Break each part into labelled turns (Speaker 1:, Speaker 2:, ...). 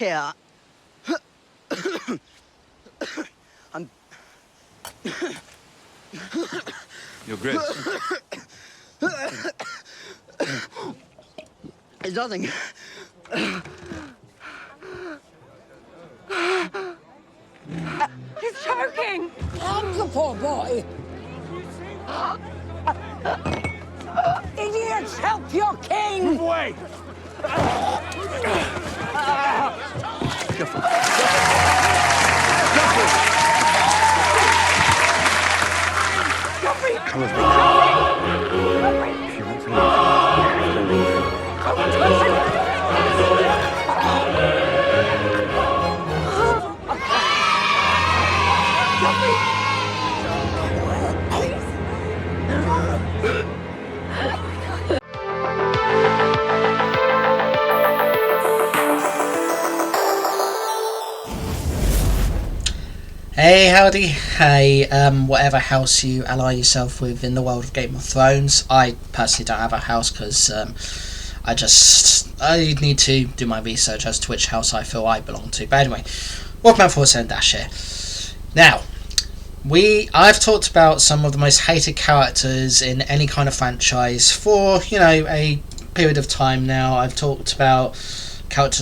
Speaker 1: Yeah.
Speaker 2: Your Grace.
Speaker 1: It's nothing.
Speaker 3: He's choking!
Speaker 4: Help the poor boy! Idiots, help your king!
Speaker 2: Move away! Come with me. If you want to
Speaker 5: Hey, howdy, hey, whatever house you ally yourself with in the world of Game of Thrones. I personally don't have a house because I need to do my research as to which house I feel I belong to. But anyway, welcome back for Dash here. Now, I've talked about some of the most hated characters in any kind of franchise for, a period of time now. I've talked about some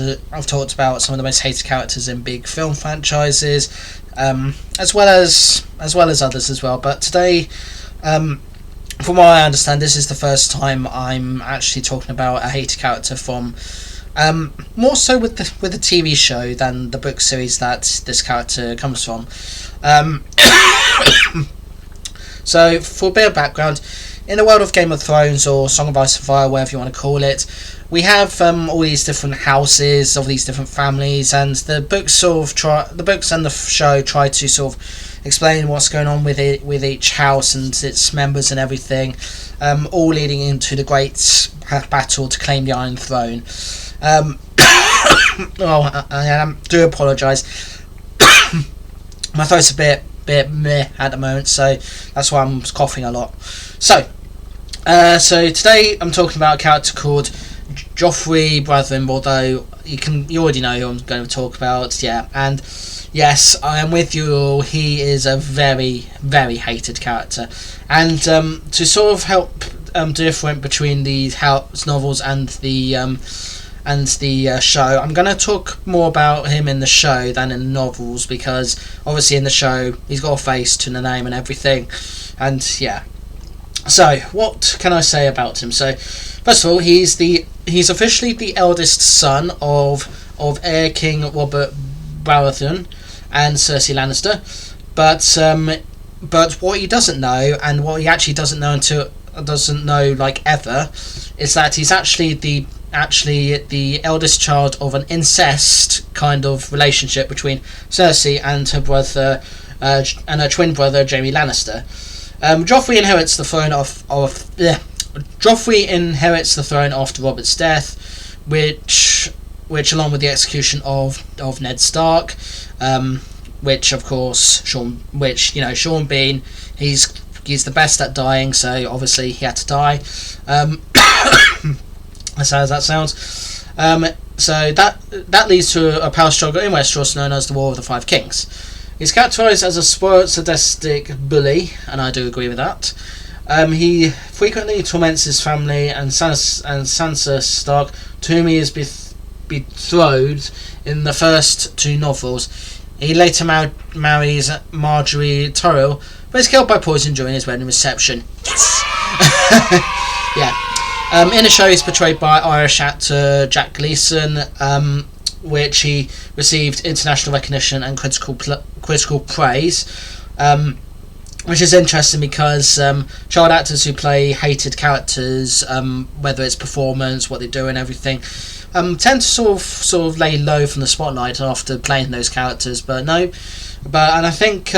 Speaker 5: of the most hated characters in big film franchises, as well as others as well. But today, from what I understand, this is the first time I'm actually talking about a hated character from more so with the TV show than the book series that this character comes from. So, for a bit of background, in the world of Game of Thrones, or Song of Ice and Fire, whatever you want to call it, we have all these different houses, all these different families, and the books and the show try to sort of explain what's going on with each house and its members and everything, all leading into the great battle to claim the Iron Throne. I do apologise. My throat's a bit meh at the moment, so that's why I'm coughing a lot. So today I'm talking about a character called Joffrey, brother-in-law, although you already know who I'm going to talk about, yeah. And yes, I am with you all. He is a very, very hated character, and to sort of help different between the house novels and the show, I'm going to talk more about him in the show than in the novels, because obviously in the show he's got a face to the name and everything, and yeah. So what can I say about him? So first of all, he's officially the eldest son of heir King Robert Baratheon and Cersei Lannister, but what he doesn't know, and what he actually doesn't know like ever, is that he's actually the eldest child of an incest kind of relationship between Cersei and her brother and her twin brother Jaime Lannister. Joffrey inherits the throne after Robert's death, which along with the execution of Ned Stark, which of course Sean Bean, he's the best at dying, so obviously he had to die. As sad as that sounds. So that leads to a power struggle in Westeros known as the War of the Five Kings. He's characterised as a spoiled, sadistic bully, and I do agree with that. He frequently torments his family and Sansa Stark, to whom he is betrothed in the first two novels. He later marries Marjorie Tyrell, but is killed by poison during his wedding reception. Yes! Yeah. In the show, he's portrayed by Irish actor Jack Gleeson, which he received international recognition and critical praise, which is interesting because child actors who play hated characters, whether it's performance, what they do and everything, tend to sort of lay low from the spotlight after playing those characters, and I think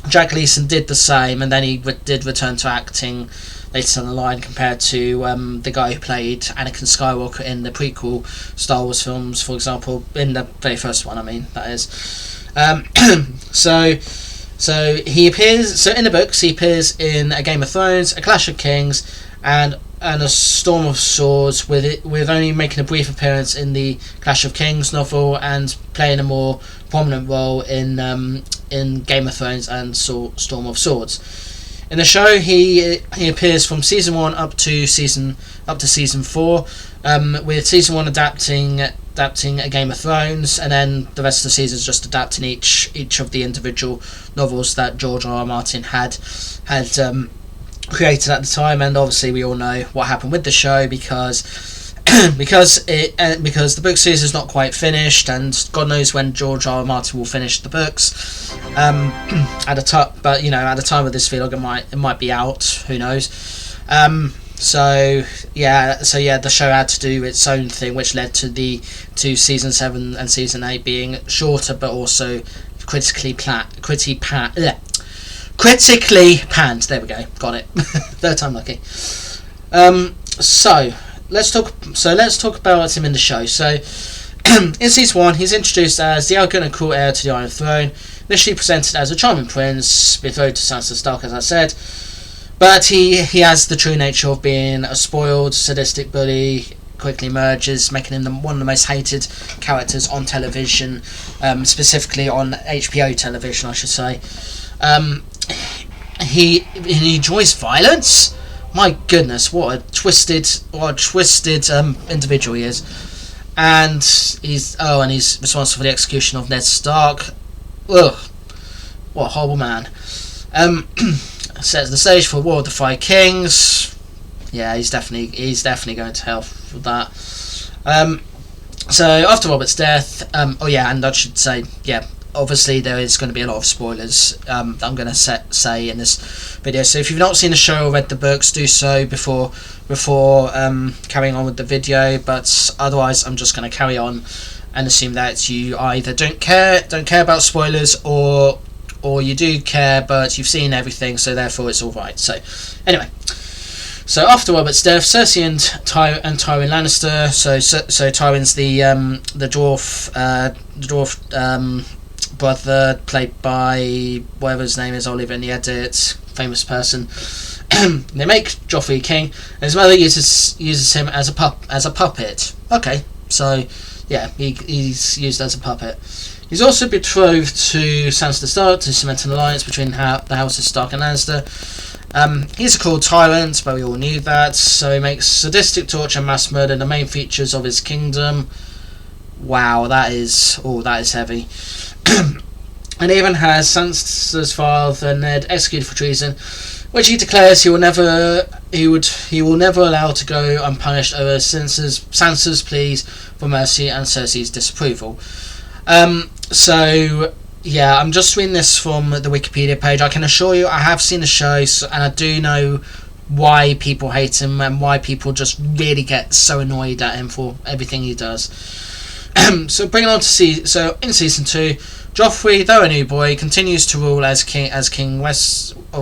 Speaker 5: Jack Gleeson did the same, and then he did return to acting later down the line, compared to the guy who played Anakin Skywalker in the prequel Star Wars films, for example, in the very first one, that is. So he appears. So in the books, he appears in A Game of Thrones, A Clash of Kings, and A Storm of Swords, with only making a brief appearance in the Clash of Kings novel and playing a more prominent role in Game of Thrones and Storm of Swords. In the show, he appears from season 1 up to season 4, with season 1 adapting a Game of Thrones, and then the rest of the season is just adapting each of the individual novels that George R. R. Martin had created at the time. And obviously we all know what happened with the show, because the book series is not quite finished, and God knows when George R. R. Martin will finish the books. At the time of this vlog, it might be out. Who knows? So the show had to do its own thing, which led to season 7 and season 8 being shorter, but also critically panned. There we go, got it. Third time lucky. So let's talk about him in the show. So in season 1, he's introduced as the arrogant and cruel heir to the Iron Throne, initially presented as a charming prince betrothed to Sansa Stark, as I said. But he has the true nature of being a spoiled, sadistic bully. Quickly emerges, making him one of the most hated characters on television, specifically on HBO television, I should say. He enjoys violence. My goodness, what a twisted individual he is. And he's responsible for the execution of Ned Stark. Ugh, what a horrible man. Sets the stage for War of the Five Kings. Yeah, he's definitely going to hell for that. So after Robert's death, and I should say, obviously there is going to be a lot of spoilers that I'm going to say in this video. So if you've not seen the show or read the books, do so before carrying on with the video. But otherwise, I'm just going to carry on and assume that you either don't care about spoilers, or you do care but you've seen everything, so therefore it's alright. So anyway, so after Robert's death, Cersei and Tywin Lannister, so Tywin's the dwarf brother, played by whatever his name is, I'll leave it in the edit, famous person. They make Joffrey king, and his mother uses him as a puppet. Okay, so yeah, he's used as a puppet. He's also betrothed to Sansa Stark to cement an alliance between the houses Stark and Lannister. He's a cruel tyrant, but we all knew that. So he makes sadistic torture and mass murder the main features of his kingdom. Wow, that is heavy. And even has Sansa's father Ned executed for treason, which he declares he will never allow to go unpunished over Sansa's pleas for mercy and Cersei's disapproval. So yeah, I'm just reading this from the Wikipedia page. I can assure you I have seen the show, and I do know why people hate him and why people just really get so annoyed at him for everything he does. So bringing on to in season 2, Joffrey, though a new boy, continues to rule as king of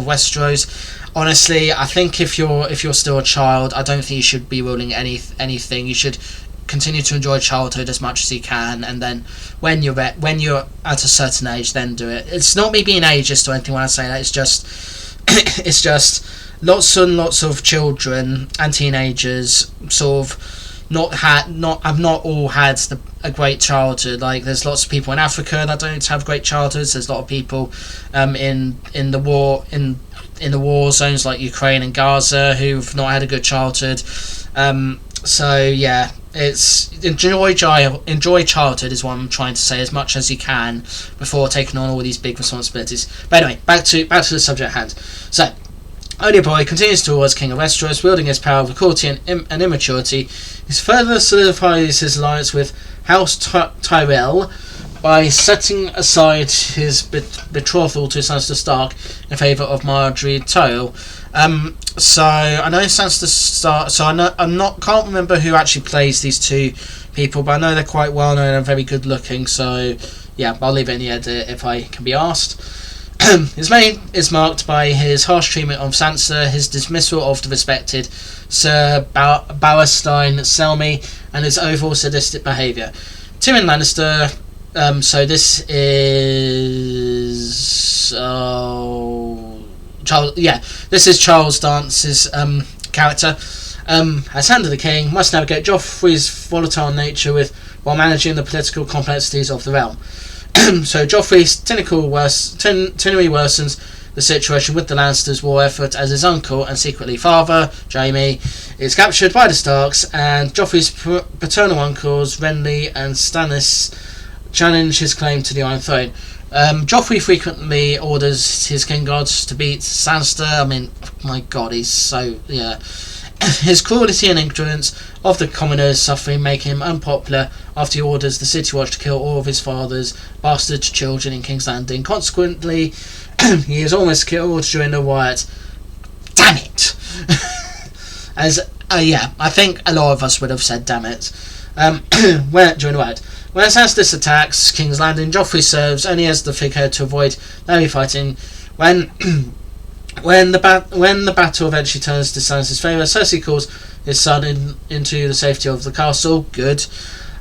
Speaker 5: Westeros. Honestly, I think if you're still a child, I don't think you should be ruling anything. You should continue to enjoy childhood as much as you can, and then when you're at a certain age, then do it. It's not me being ageist or anything when I say that. It's just lots and lots of children and teenagers sort of have not all had a great childhood. Like, there's lots of people in Africa that don't have great childhoods. There's a lot of people in the war zones like Ukraine and Gaza who've not had a good childhood. So yeah, it's enjoy childhood is what I'm trying to say, as much as you can before taking on all these big responsibilities. But anyway, back to the subject at hand. So only boy continues to rule as king of Westeros, wielding his power with cruelty and immaturity. He further solidifies his alliance with House Tyrell by setting aside his betrothal to Sansa Stark in favour of Marjorie Tyrell. So I know Sansa Stark. So can't remember who actually plays these two people, but I know they're quite well known and very good looking. So yeah, I'll leave it in the edit if I can be asked. His reign is marked by his harsh treatment of Sansa, his dismissal of the respected Sir Barristan Selmy, and his overall sadistic behaviour. Tyrion Lannister. So this is this is Charles Dance's character. as Hand of the King, must navigate Joffrey's volatile nature while managing the political complexities of the realm. So Joffrey's tenuity worsens the situation with the Lannisters' war effort as his uncle and secretly father, Jaime, is captured by the Starks, and Joffrey's paternal uncles, Renly and Stannis, challenge his claim to the Iron Throne. Joffrey frequently orders his king guards to beat Sansa. I mean, my god, he's so... yeah. His cruelty and ignorance of the commoners' suffering make him unpopular after he orders the City Watch to kill all of his father's bastard children in King's Landing. Consequently, he is almost killed during the riot. Damn it! I think a lot of us would have said damn it. During the riot. When Sansa attacks King's Landing, Joffrey serves only as the figurehead to avoid heavy fighting. When the battle eventually turns to Sansa's favour, Cersei calls his son into the safety of the castle. Good.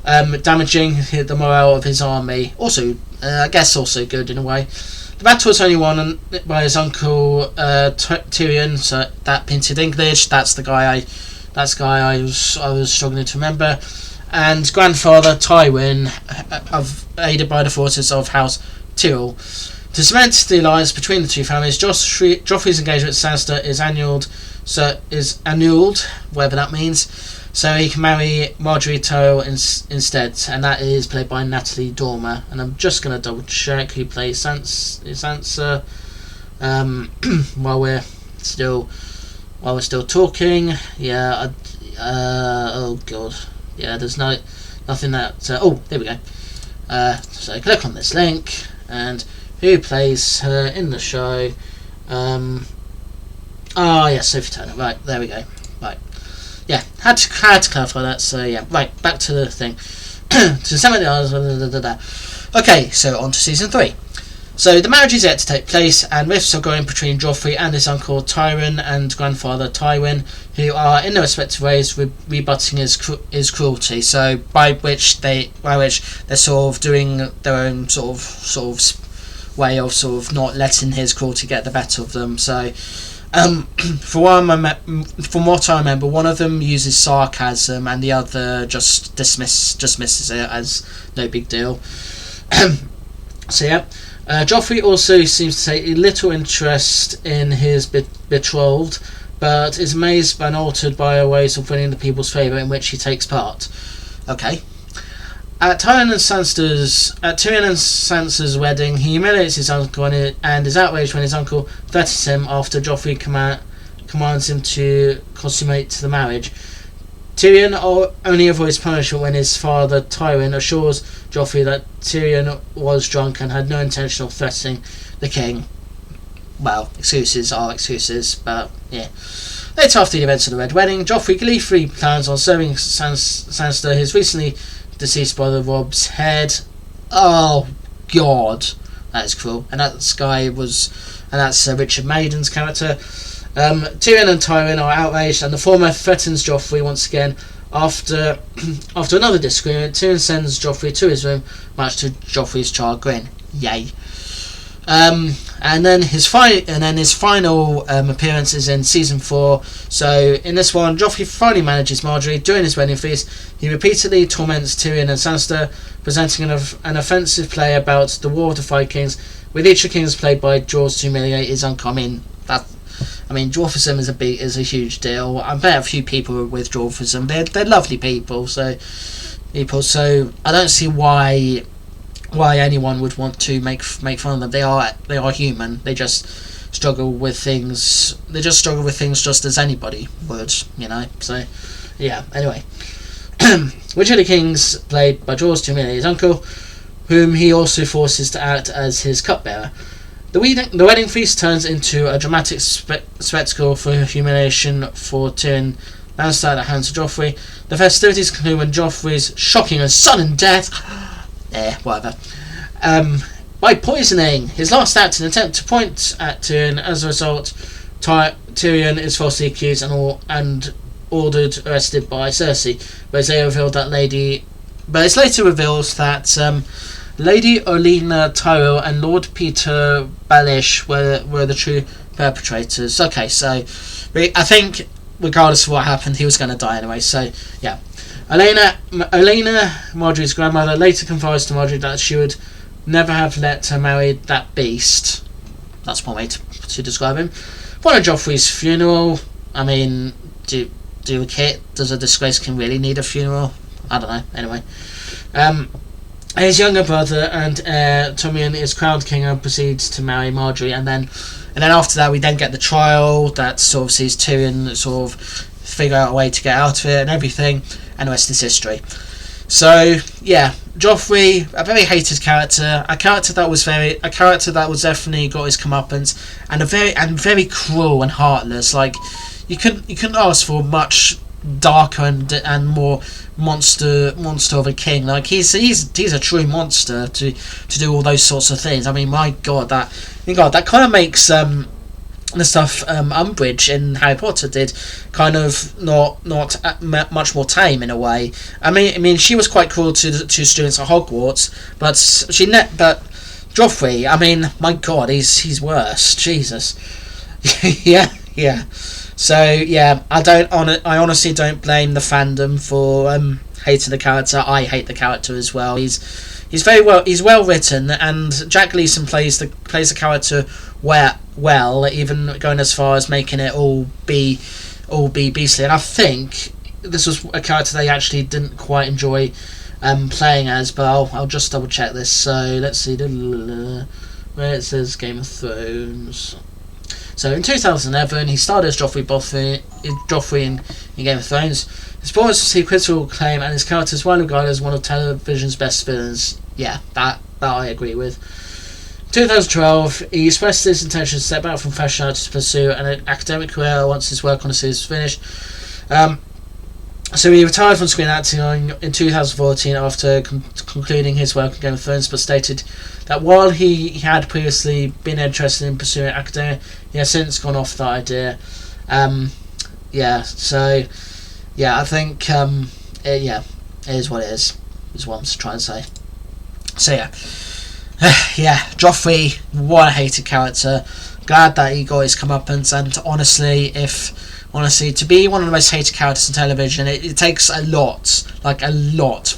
Speaker 5: Damaging the morale of his army. Also, I guess also good in a way. The battle was only won by his uncle Tyrion. So that painted English. That's the guy I was struggling to remember. And grandfather Tywin, aided by the forces of House Tyrell. To cement the alliance between the two families, Joffrey's engagement with Sansa is annulled, whatever that means, so he can marry Marjorie Tyrell instead, and that is played by Natalie Dormer. And I'm just going to double check who plays Sansa while we're still talking. Yeah, oh god, yeah. There's nothing that. Oh, there we go. So click on this link and. Who plays her in the show? Yes, Sophie Turner. Right, there we go. Right, yeah, had to clarify that. So yeah, right, back to the thing. To some of the others. Okay, so on to season 3. So the marriage is yet to take place, and rifts are growing between Joffrey and his uncle Tyrion and grandfather Tywin, who are in their respective ways rebutting his cruelty. So by which they're sort of doing their own sort of way of sort of not letting his cruelty get the better of them. So from what I remember, one of them uses sarcasm and the other just dismisses it as no big deal. So yeah, Joffrey also seems to take little interest in his betrothed, but is amazed and altered by her ways of winning the people's favour in which he takes part. Okay. At Tyrion and Sansa's wedding, he humiliates his uncle and is outraged when his uncle threatens him after Joffrey commands him to consummate the marriage. Tyrion only avoids punishment when his father Tywin assures Joffrey that Tyrion was drunk and had no intention of threatening the king. Well, excuses are excuses, but yeah. Later, after the events of the Red Wedding, Joffrey gleefully plans on serving Sansa his recently deceased brother Rob's head. Oh god, that is cruel. And that's Richard Maiden's character. Tyrion and Tywin are outraged, and the former threatens Joffrey once again. After another disagreement, Tyrion sends Joffrey to his room, much to Joffrey's chagrin. Yay. And then his final appearance is in season 4. So in this one, Joffrey finally manages Marjorie during his wedding feast. He repeatedly torments Tyrion and Sansa, presenting an offensive play about the War of the Five Kings, with each of the kings played by Jaws to humiliate his uncle. I mean, dwarfism is a huge deal. I bet a few people with dwarfism. They're lovely people. So I don't see why anyone would want to make fun of them. They are human. They just struggle with things. Just as anybody would, you know. So yeah. Anyway, which of the kings played by Jaws to humiliate his uncle, whom he also forces to act as his cupbearer. The wedding feast turns into a dramatic spectacle for humiliation for Tyrion Lannister at the hands of Joffrey. The festivities conclude when Joffrey's shocking and sudden death, whatever, by poisoning his last act in an attempt to point at Tyrion. As a result, Tyrion is falsely accused and ordered arrested by Cersei, but it's later revealed that Lady Olenna Tyrell and Lord Peter Baelish were the true perpetrators. Okay, so I think regardless of what happened, he was going to die anyway. So yeah, Olenna, Marjorie's grandmother, later confessed to Marjorie that she would never have let her marry that beast. That's one way to describe him. Following Joffrey's funeral, I mean, does a disgraced king really need a funeral? I don't know. Anyway, his younger brother and Tommen is crowned king and proceeds to marry Marjorie, and then after that we then get the trial that sort of sees Tyrion sort of figure out a way to get out of it and everything, and the rest is history. So yeah, Joffrey, a very hated character, a character that was definitely got his comeuppance, and very cruel and heartless. Like you couldn't ask for much darker and more monster of a king. Like he's a true monster to do all those sorts of things. I mean, my God, that kind of makes the stuff Umbridge in Harry Potter did kind of not much more tame in a way. I mean she was quite cruel to students at Hogwarts, but Joffrey, I mean, my God, he's worse. Jesus. yeah. So yeah, I honestly don't blame the fandom for hating the character. I hate the character as well. He's well written, and Jack Gleeson plays the character well, even going as far as making it all be beastly. And I think this was a character they actually didn't quite enjoy playing as. But I'll just double check this. So let's see where it says Game of Thrones. So in 2011, he starred as Joffrey in Game of Thrones. His performance received critical acclaim, and his character is widely regarded as one of television's best villains. Yeah, that I agree with. In 2012, he expressed his intention to step back from fashion art to pursue an academic career once his work on the series was finished. So he retired from screen acting in 2014 after concluding his work on Game of Thrones, but stated that while he had previously been interested in pursuing academia, he has since gone off that idea. I think it is what it is what I'm trying to say. So yeah, Joffrey, what a hated character. Glad that he got his comeuppance, and honestly, to be one of the most hated characters on television, it takes a lot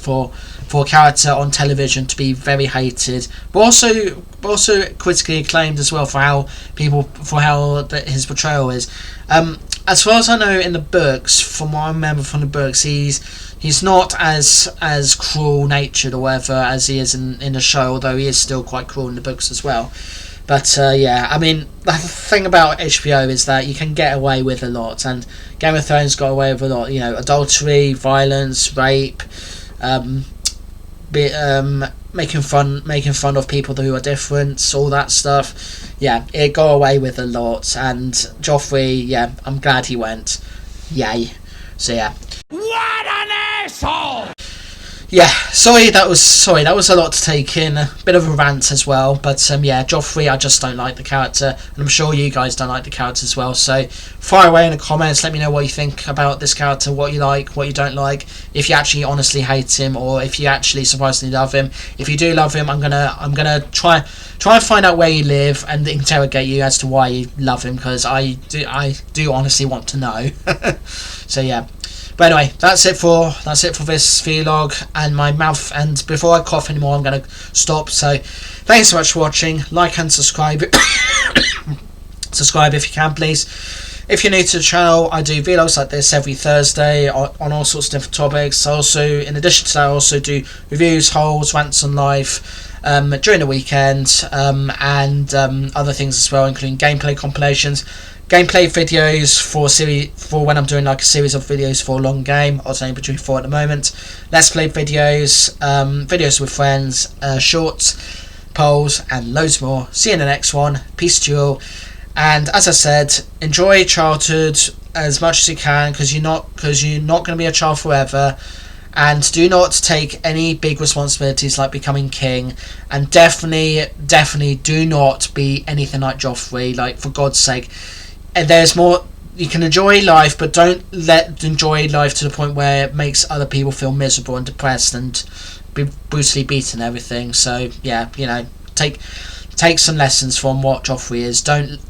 Speaker 5: for a character on television to be very hated, but also critically acclaimed as well for how his portrayal is. As far as I know, in the books, from what I remember from the books, he's not as cruel natured or whatever as he is in the show, although he is still quite cruel in the books as well. But I mean, the thing about HBO is that you can get away with a lot, and Game of Thrones got away with a lot. You know, adultery, violence, rape, making fun of people who are different, all that stuff. Yeah, it got away with a lot, and Joffrey, yeah, I'm glad he went. Yay. So yeah.
Speaker 4: What an asshole!
Speaker 5: Yeah, sorry, that was a lot to take in. A bit of a rant as well, but yeah, Joffrey, I just don't like the character, and I'm sure you guys don't like the character as well. So fire away in the comments, let me know what you think about this character, what you like, what you don't like, if you actually honestly hate him, or if you actually surprisingly love him. If you do love him, I'm gonna try and find out where you live and interrogate you as to why you love him, because I do honestly want to know. So yeah. But anyway, that's it for this vlog and my mouth. And before I cough anymore, I'm going to stop. So thanks so much for watching. Like and subscribe. Subscribe if you can, please. If you're new to the channel, I do vlogs like this every Thursday on all sorts of different topics. In addition to that, I also do reviews, hauls, rants on life during the weekend, and other things as well, including gameplay compilations. Gameplay videos for when I'm doing like a series of videos for a long game. I was only between 4 at the moment. Let's play videos, videos with friends, shorts, polls, and loads more. See you in the next one. Peace to you all. And as I said, enjoy childhood as much as you can, because you're not going to be a child forever. And do not take any big responsibilities like becoming king. And definitely do not be anything like Joffrey. Like, for God's sake. And there's more. You can enjoy life, but don't enjoy life to the point where it makes other people feel miserable and depressed and be brutally beaten and everything. So yeah, take some lessons from what Joffrey is. Don't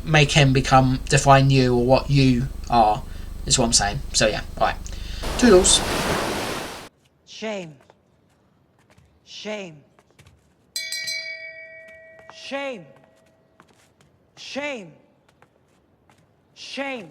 Speaker 5: make him define you or what you are, is what I'm saying. So yeah, alright. Toodles.
Speaker 1: Shame. Shame. Shame. Shame. Shame.